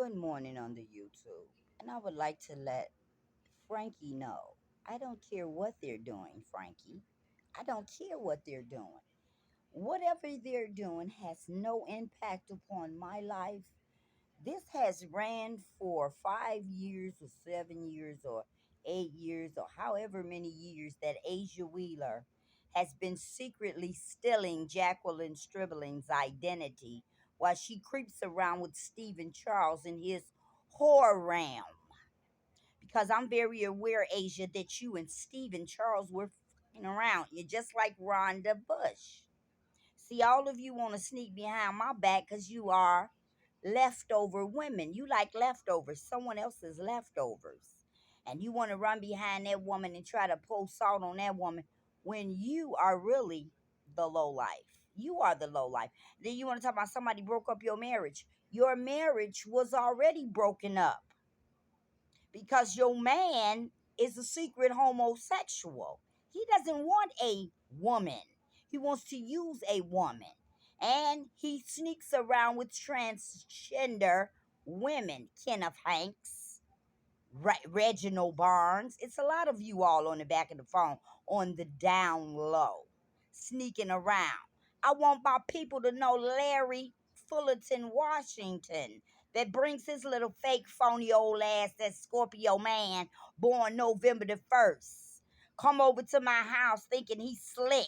Good morning on the YouTube. And I would like to let Frankie know I don't care what they're doing, Frankie. I don't care what they're doing. Whatever they're doing has no impact upon my life. This has ran for 5 years or 7 years or 8 years or however many years that Asia Wheeler has been secretly stealing Jacqueline Stribling's identity while she creeps around with Stephen Charles in his whore realm. Because I'm very aware, Asia, that you and Stephen Charles were fucking around. You're just like Rhonda Bush. See, all of you want to sneak behind my back because you are leftover women. You like leftovers, someone else's leftovers. And you want to run behind that woman and try to pull salt on that woman when you are really the low life. You are the low life. Then you want to talk about somebody broke up your marriage. Your marriage was already broken up because your man is a secret homosexual. He doesn't want a woman, he wants to use a woman. And he sneaks around with transgender women. Kenneth Hanks, Reginald Barnes. It's a lot of you all on the back of the phone on the down low, sneaking around. I want my people to know Larry Fullerton Washington that brings his little fake phony old ass, that Scorpio man born November the 1st. Come over to my house thinking he's slick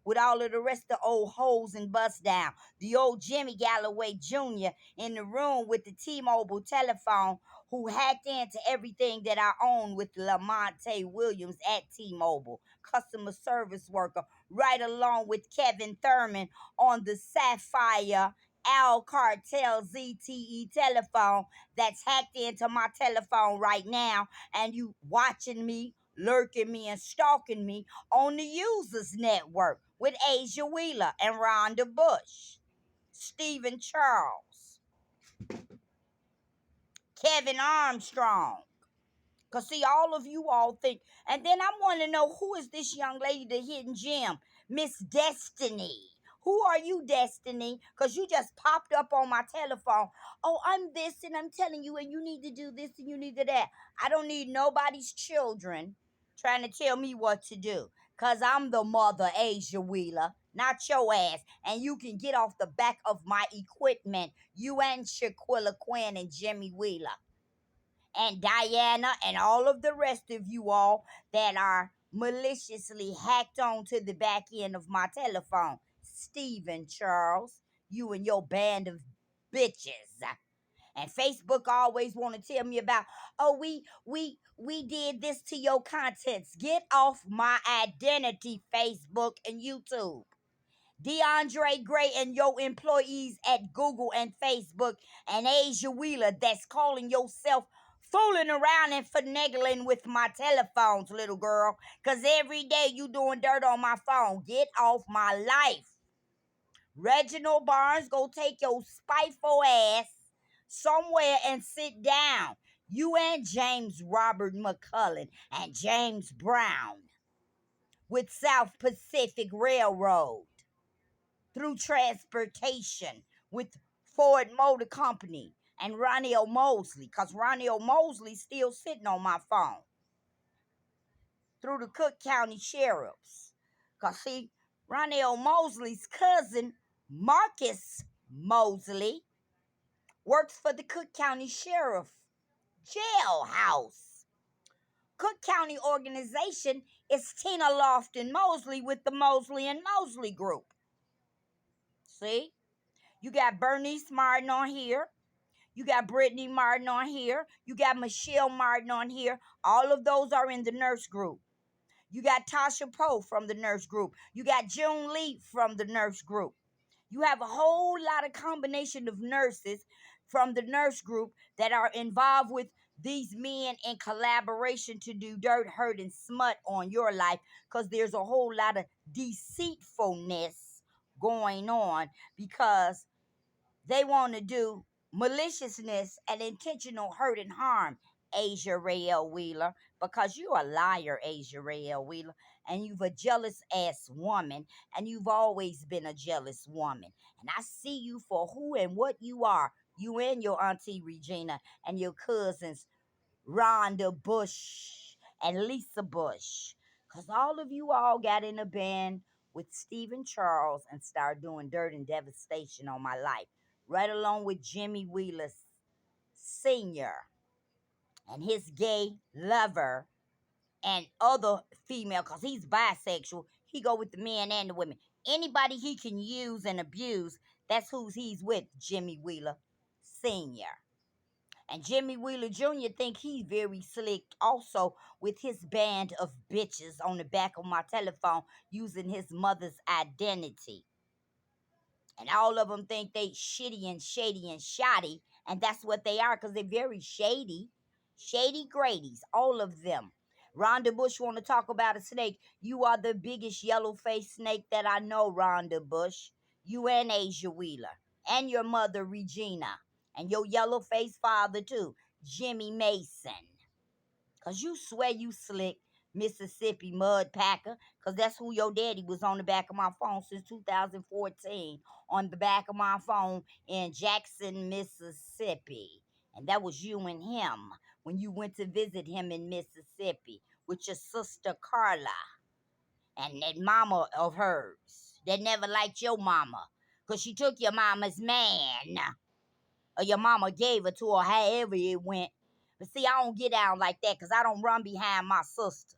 with all of the rest of the old hoes and bust down. The old Jimmy Galloway Jr. in the room with the T-Mobile telephone who hacked into everything that I own with Lamonte Williams at T-Mobile, customer service worker, right along with Kevin Thurman on the Sapphire Alcatel ZTE telephone that's hacked into my telephone right now, and you watching me, lurking me, and stalking me on the users network with Asia Wheeler and Rhonda Bush, Stephen Charles, Kevin Armstrong. Because, see, all of you all think. And then I want to know, who is this young lady, the hidden gem? Miss Destiny. Who are you, Destiny? Because you just popped up on my telephone. Oh, I'm this and I'm telling you, and you need to do this and you need to that. I don't need nobody's children trying to tell me what to do. Because I'm the mother, Asia Wheeler, not your ass. And you can get off the back of my equipment. You and Shaquilla Quinn and Jimmy Wheeler and Diana and all of the rest of you all that are maliciously hacked onto the back end of my telephone. Stephen Charles, you and your band of bitches. And Facebook always want to tell me about, oh, we did this to your contents. Get off my identity, Facebook and YouTube. DeAndre Gray and your employees at Google and Facebook, and Asia Wheeler that's calling yourself fooling around and finagling with my telephones, little girl. Because every day you doing dirt on my phone. Get off my life. Reginald Barnes, go take your spiteful ass somewhere and sit down. You and James Robert McCullen and James Brown with South Pacific Railroad through transportation with Ford Motor Company and Ronnie O. Mosley, because Ronnie O. Mosley's still sitting on my phone, through the Cook County Sheriffs. Because, see, Ronnie O. Mosley's cousin, Marcus Mosley, works for the Cook County Sheriff Jailhouse. Cook County organization is Tina Lofton Mosley with the Mosley and Mosley Group. See? You got Bernice Martin on here. You got Brittany Martin on here. You got Michelle Martin on here. All of those are in the nurse group. You got Tasha Poe from the nurse group. You got June Lee from the nurse group. You have a whole lot of combination of nurses from the nurse group that are involved with these men in collaboration to do dirt, hurt, and smut on your life, because there's a whole lot of deceitfulness going on, because they want to do maliciousness and intentional hurt and harm, Asia Rael Wheeler, because you're a liar, Asia Rael Wheeler, and you've a jealous ass woman, and you've always been a jealous woman. And I see you for who and what you are. You and your auntie Regina and your cousins Rhonda Bush and Lisa Bush. Because all of you all got in a band with Stephen Charles and started doing Dirt and Devastation on My Life. Right along with Jimmy Wheeler Sr. and his gay lover and other female, because he's bisexual. He go with the men and the women. Anybody he can use and abuse, that's who he's with, Jimmy Wheeler Sr. And Jimmy Wheeler Jr. think he's very slick also with his band of bitches on the back of my telephone using his mother's identity. And all of them think they shitty and shady and shoddy. And that's what they are because they're very shady. Shady Grady's, all of them. Rhonda Bush want to talk about a snake. You are the biggest yellow-faced snake that I know, Rhonda Bush. You and Asia Wheeler. And your mother, Regina. And your yellow-faced father, too, Jimmy Mason. Because you swear you slick, Mississippi mud packer. Because that's who your daddy was on the back of my phone since 2014. On the back of my phone in Jackson, Mississippi. And that was you and him when you went to visit him in Mississippi with your sister Carla and that mama of hers that never liked your mama because she took your mama's man or your mama gave it to her, however it went. But see, I don't get down like that because I don't run behind my sister,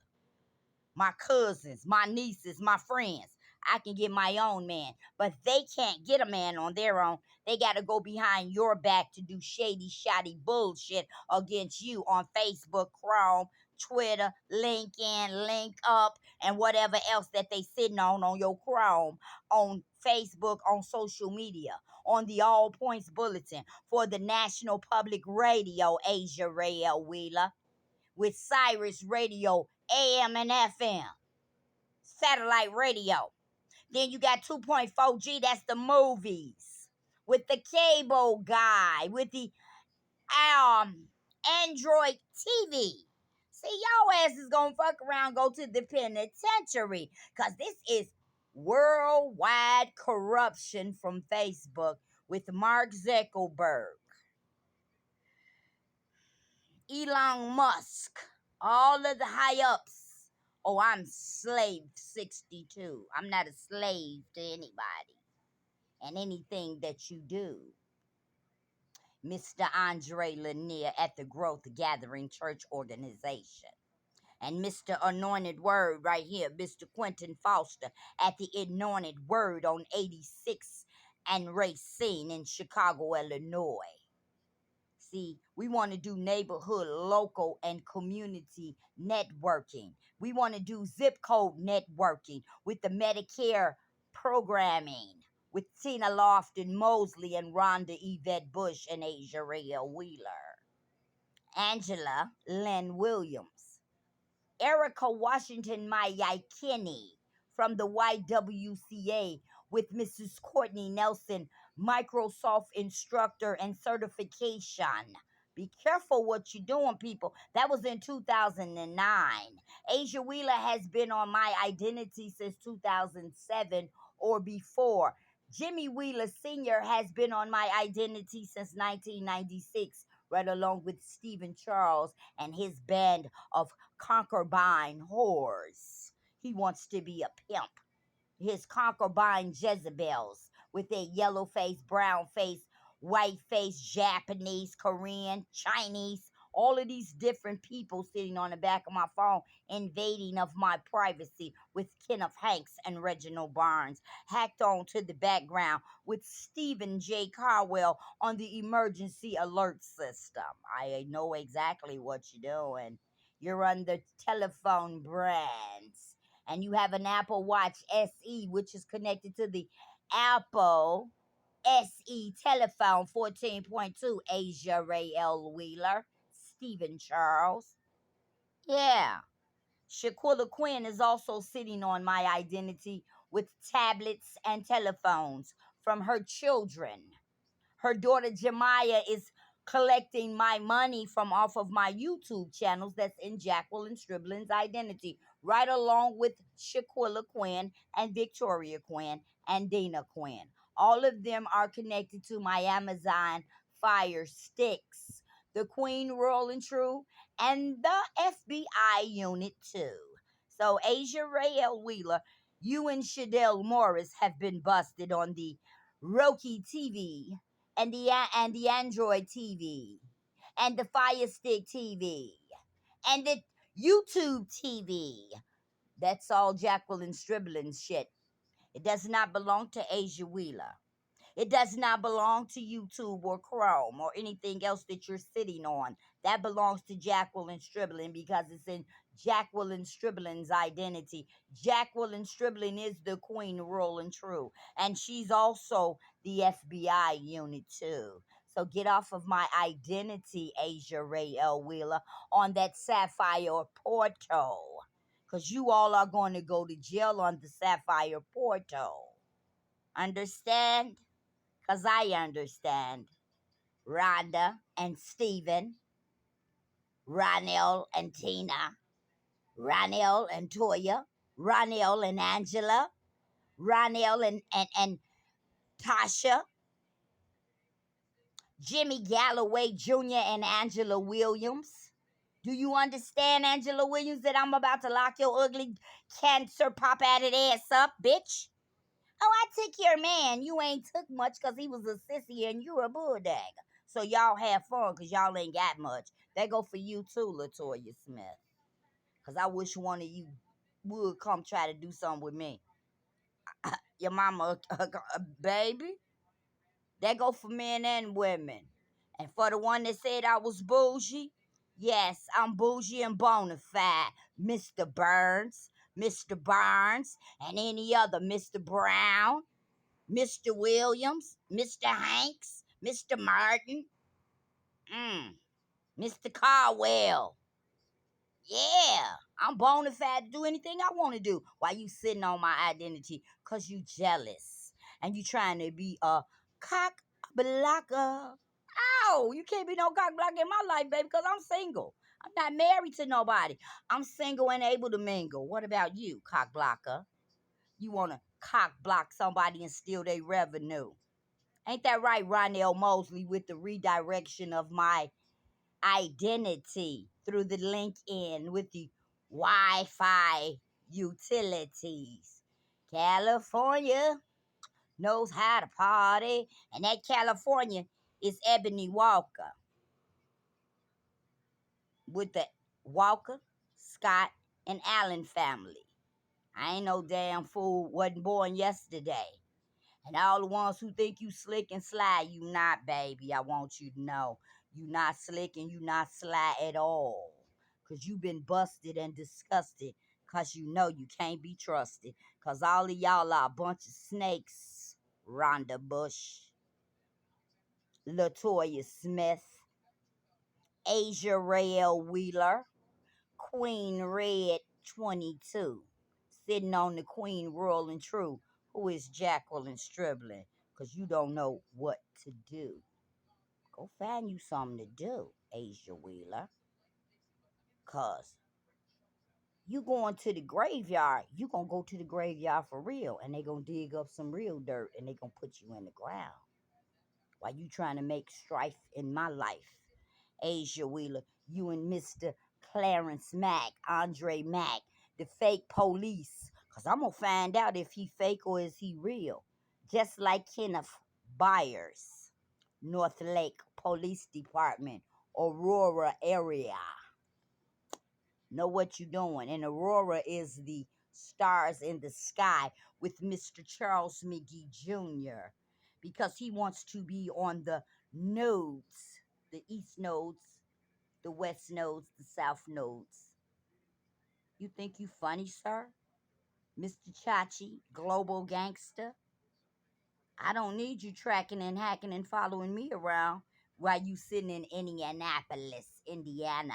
my cousins, my nieces, my friends. I can get my own man, but they can't get a man on their own. They got to go behind your back to do shady, shoddy bullshit against you on Facebook, Chrome, Twitter, LinkedIn, Link Up, and whatever else that they sitting on your Chrome, on Facebook, on social media, on the All Points Bulletin for the National Public Radio, Asia Rael Wheeler, with Cyrus Radio, AM and FM, satellite radio. Then you got 2.4G, that's the movies. With the cable guy, with the Android TV. See, y'all ass is gonna fuck around, go to the penitentiary. Cause this is worldwide corruption from Facebook with Mark Zuckerberg, Elon Musk, all of the high ups. Oh, I'm slave 62. I'm not a slave to anybody and anything that you do. Mr. Andre Lanier at the Growth Gathering Church Organization. And Mr. Anointed Word right here, Mr. Quentin Foster at the Anointed Word on 86 and Racine in Chicago, Illinois. See, we want to do neighborhood, local, and community networking. We want to do zip code networking with the Medicare programming with Tina Lofton Mosley and Rhonda Yvette Bush and Asia Rael Wheeler. Angela Lynn Williams. Erica Washington Mayakini from the YWCA with Mrs. Courtney Nelson, Microsoft instructor and certification. Be careful what you're doing, people. That was in 2009. Asia Wheeler has been on My Identity since 2007 or before. Jimmy Wheeler Sr. has been on My Identity since 1996, right along with Stephen Charles and his band of concubine whores. He wants to be a pimp. His concubine Jezebels with their yellow face, brown face, white face, Japanese, Korean, Chinese, all of these different people sitting on the back of my phone, invading of my privacy with Kenneth Hanks and Reginald Barnes, hacked on to the background with Stephen J. Carwell on the emergency alert system. I know exactly what you're doing. You're under telephone brands and you have an Apple Watch SE, which is connected to the Apple SE telephone 14.2, Asia Rael Wheeler, Stephen Charles. Yeah. Shaquilla Quinn is also sitting on My Identity with tablets and telephones from her children. Her daughter Jemiah is collecting my money from off of my YouTube channels that's in Jacqueline Striblin's Identity, right along with Shaquilla Quinn and Victoria Quinn and Dana Quinn. All of them are connected to my Amazon Sapphire Sticks, the Queen Royal and True, and the FBI Unit 2. So, Asia Rael Wheeler, you and Shadell Morris have been busted on the Roku TV and the Android TV and the Fire Stick TV and the YouTube TV. That's all Jacqueline Striblin shit. It does not belong to Asia Wheeler. It does not belong to YouTube or Chrome or anything else that you're sitting on. That belongs to Jacqueline Striblin because it's in Jacqueline Striblin's identity. Jacqueline Striblin is the queen, royal and true. And she's also the FBI unit too. So get off of my identity, Asia Ray L. Wheeler, on that Sapphire portal. Because you all are going to go to jail on the Sapphire portal. Understand? Because I understand. Rhonda and Steven, Ronell and Tina, Ronell and Toya, Ronell and Angela, Ronell and Tasha, Jimmy Galloway Jr. and Angela Williams. Do you understand, Angela Williams, that I'm about to lock your ugly cancer pop at it ass up, bitch? Oh, I took your man. You ain't took much because he was a sissy and you a bulldog. So y'all have fun because y'all ain't got much. That go for you too, Latoya Smith. Because I wish one of you would come try to do something with me. Your mama, baby. That go for men and women. And for the one that said I was bougie, yes, I'm bougie and bona fide. Mr. Burns, Mr. Barnes, and any other Mr. Brown, Mr. Williams, Mr. Hanks, Mr. Martin, Mr. Carwell. Yeah, I'm bona fide to do anything I want to do while you sitting on my identity because you jealous and you trying to be a cock blocker. Oh, you can't be no cock blocker in my life, baby, because I'm single. I'm not married to nobody. I'm single and able to mingle. What about you, cock blocker? You want to cock block somebody and steal their revenue. Ain't that right, Ronell Mosley, with the redirection of my identity through the link in with the Wi-Fi utilities? California knows how to party, and that California is Ebony Walker with the Walker, Scott, and Allen family. I ain't no damn fool, wasn't born yesterday. And all the ones who think you slick and sly, you not, baby. I want you to know. You not slick and you not sly at all. Because you been busted and disgusted. Because you know you can't be trusted. Because all of y'all are a bunch of snakes. Rhonda Bush, Latoya Smith, Asia Rael Wheeler, Queen Red 22, sitting on the Queen Royal and True, who is Jacqueline Striblin, because you don't know what to do. Go find you something to do, Asia Wheeler, because you going to the graveyard, you going to go to the graveyard for real, and they going to dig up some real dirt, and they going to put you in the ground while you trying to make strife in my life. Asia Wheeler, you and Mr. Clarence Mack, Andre Mack, the fake police. Because I'm going to find out if he fake or is he real. Just like Kenneth Byers, North Lake Police Department, Aurora area. Know what you're doing. And Aurora is the stars in the sky with Mr. Charles McGee Jr. because he wants to be on the nodes, the east nodes, the west nodes, the south nodes. You think you funny, sir? Mr. Chachi, global gangster? I don't need you tracking and hacking and following me around while you sitting in Indianapolis, Indiana.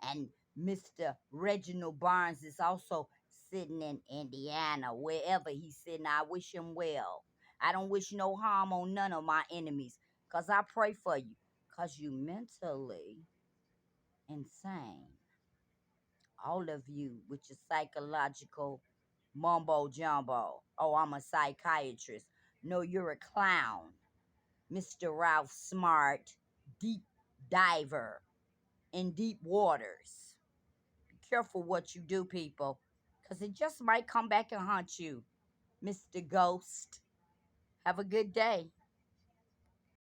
And Mr. Reginald Barnes is also sitting in Indiana, wherever he's sitting. I wish him well. I don't wish no harm on none of my enemies, because I pray for you, because you mentally insane. All of you with your psychological mumbo jumbo. Oh, I'm a psychiatrist. No, you're a clown. Mr. Ralph Smart, deep diver in deep waters. Be careful what you do, people, because it just might come back and haunt you, Mr. Ghost. Have a good day.